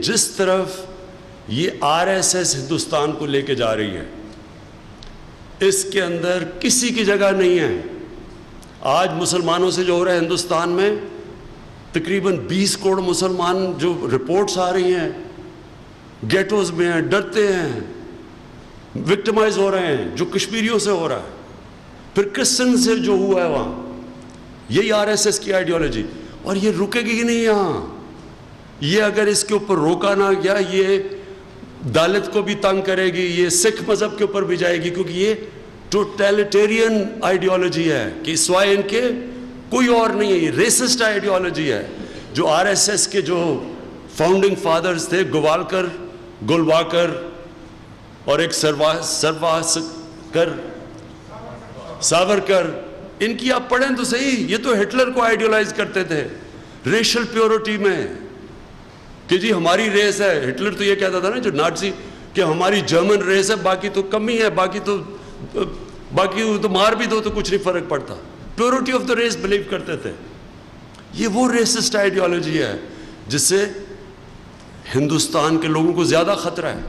جس طرف یہ RSS ہندوستان کو لے کے جا رہی ہے، اس کے اندر کسی کی جگہ نہیں ہے۔ آج مسلمانوں سے جو ہو رہا ہے ہندوستان میں، تقریباً 20 کروڑ مسلمان جو رپورٹس آ رہی ہیں گیٹوز میں ہیں، ڈرتے ہیں، وکٹمائز ہو رہے ہیں، جو کشمیریوں سے ہو رہا ہے، پھر کرسچن سے جو ہوا ہے وہاں، یہی RSS کی آئیڈیالوجی، اور یہ رکے گی نہیں یہاں۔ یہ اگر اس کے اوپر روکا نہ گیا، یہ دالت کو بھی تنگ کرے گی، یہ سکھ مذہب کے اوپر بھی جائے گی، کیونکہ یہ ٹوٹیلیٹیرین آئیڈیالوجی ہے کہ سوائے ان کے کوئی اور نہیں ہے۔ یہ ریسسٹ آئیڈیالوجی ہے جو RSS کے جو فاؤنڈنگ فادرز تھے، گوالکر، گلواکر اور ایک ساورکر، ان کی آپ پڑھیں تو صحیح، یہ تو ہٹلر کو آئیڈیالائز کرتے تھے ریشل پیورٹی میں کہ جی ہماری ریس ہے۔ ہٹلر تو یہ کہتا تھا نا جو نازی، کہ ہماری جرمن ریس ہے، باقی تو کمی ہے، باقی تو مار بھی دو تو کچھ نہیں فرق پڑتا۔ Purity of the race believe کرتے تھے۔ یہ وہ ریسسٹ آئیڈیالوجی ہے جس سے ہندوستان کے لوگوں کو زیادہ خطرہ ہے۔